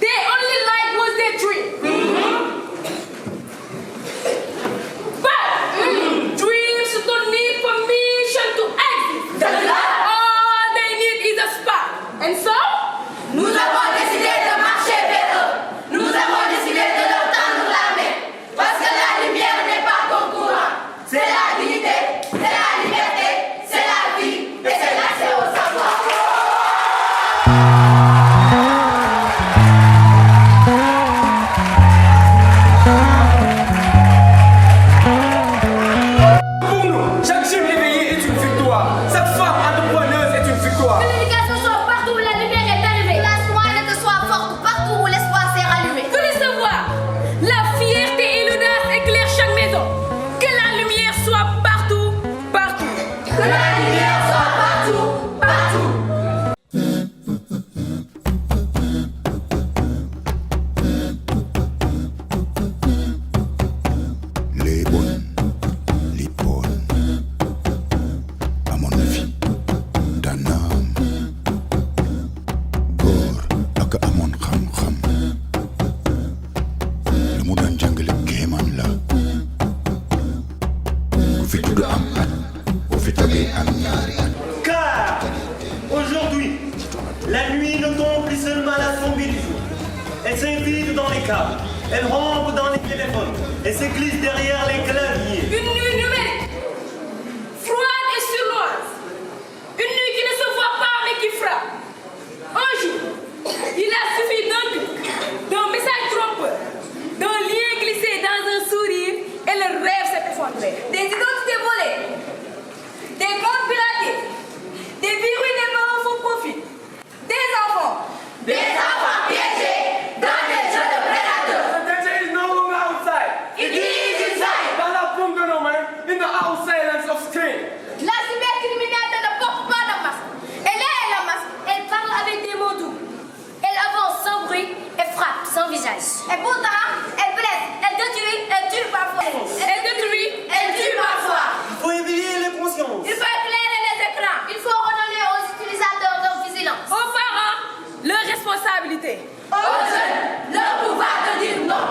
They only like was their dream. vide dans les câbles. Elle rampe dans les téléphones. Elle se glisse derrière les claviers. Une nuit numérique, froide et sournoise. Une nuit qui ne se voit pas mais qui frappe. Un jour, il a suffi d'un clic, d'un message trompeur, d'un lien glissé dans un sourire et le rêve s'est effondré. Des identités volées, des comptes piratés, des virus et marins faux profit, des enfants piégés dans des jeux de prédateurs. The danger is no longer outside. It is inside. Dans la paume de nos mains, in the out silence of screen. La cybercriminalité ne porte pas de masque. Elle est la masque. Elle parle avec des mots doux. Elle avance sans bruit et frappe sans visage. Et pourtant, elle blesse, elle détruit, elle tue parfois. Elle détruit, Elle tue parfois. Il faut éveiller les consciences. Il faut éclairer les écrans. Il faut redonner aux utilisateurs leur vigilance. aux parents, leur responsabilité. Aux jeunes, leur pouvoir de dire non.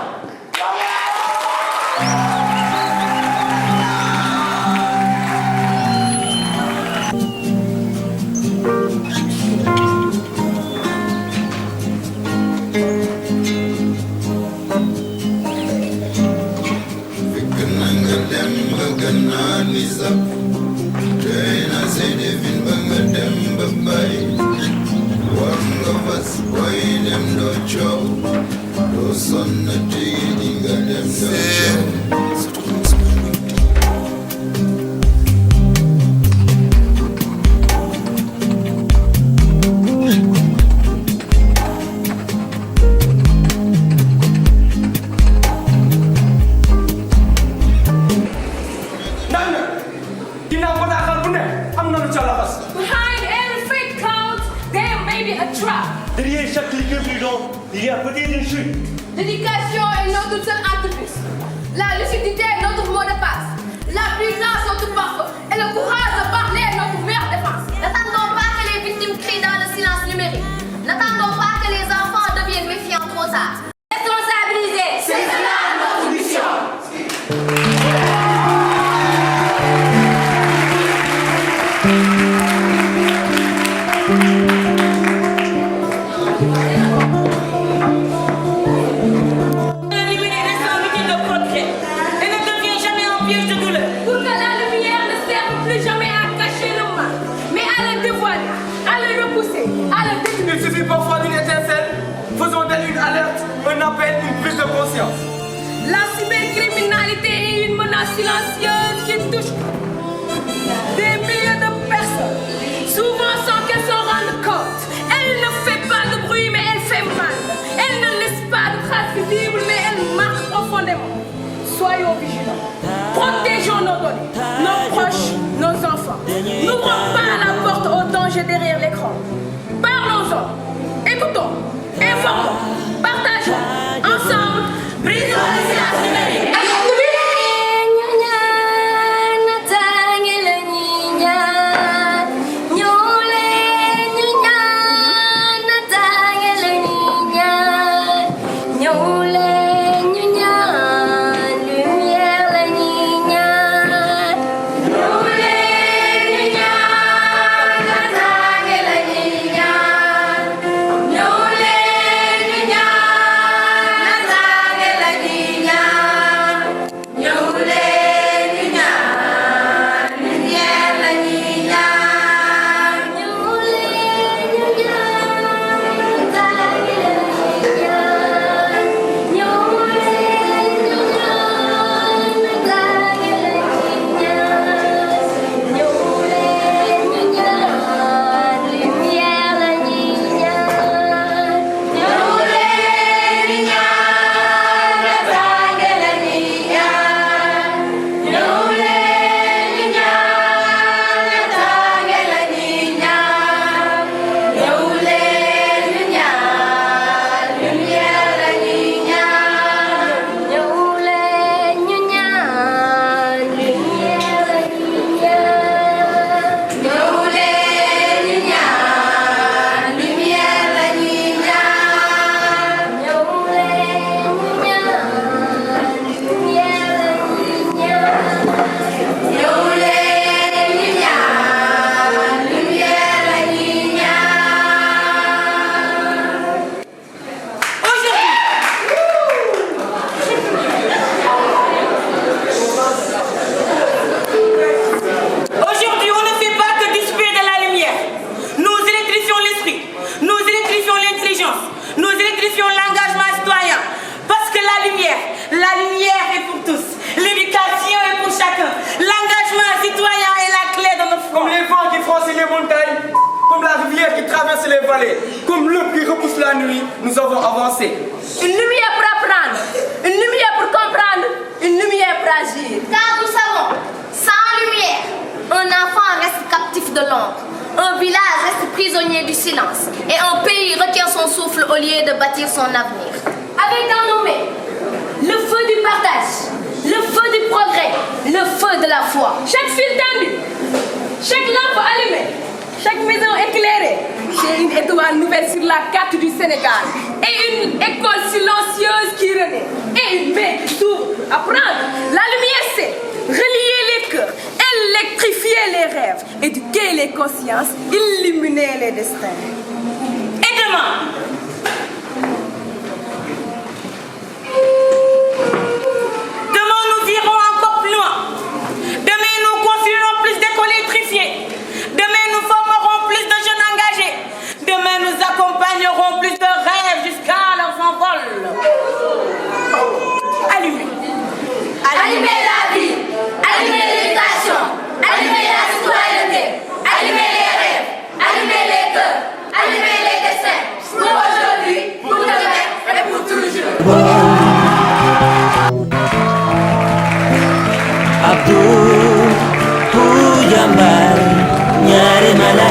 Behind every fake count, there may be a trap. Derrière chaque cliqueur prudent, il y a peut-être une chute. L'éducation est notre seule entreprise. La lucidité est notre mot de passe. La puissance est notre parfum. Et le courage de parler est notre meilleure défense. N'attendons pas que les victimes crient dans le silence numérique. N'attendons pas que les enfants deviennent méfiants trop tard. Responsabiliser, c'est cela notre mission. Pour que la lumière ne serve plus jamais à cacher le mal, mais à le dévoiler, à le repousser, à le détruire. Il suffit parfois d'une étincelle. Faisons d'elle une alerte, un appel, une prise de conscience. La cybercriminalité est une menace silencieuse qui touche des milliers de personnes, souvent sans qu'elles s'en rendent compte. Elle ne fait pas de bruit, mais elle fait mal. Elle ne laisse pas de traces visibles, mais elle marque profondément. Soyons vigilants. Protégeons nos données, nos proches, nos enfants. N'ouvrons pas la porte au danger derrière l'écran. Parlons-en, écoutons, informons, partageons. Ensemble, brisons le silence numérique. Nous les traverser les vallées. Comme l'œuf qui repousse la nuit, nous avons avancé. Une lumière pour apprendre, une lumière pour comprendre, une lumière pour agir. Car nous savons, sans lumière, un enfant reste captif de l'ombre, un village reste prisonnier du silence, et un pays retient son souffle au lieu de bâtir son avenir. Avec dans nos mains le feu du partage, le feu du progrès, le feu de la foi. Chaque fil tendu, chaque lampe allumée, chaque maison éclairée, c'est une étoile nouvelle sur la carte du Sénégal. Et une école silencieuse qui renaît. Et une main qui s'ouvre à prendre. La lumière, c'est relier les cœurs, électrifier les rêves, éduquer les consciences, illuminer les destins. Et demain,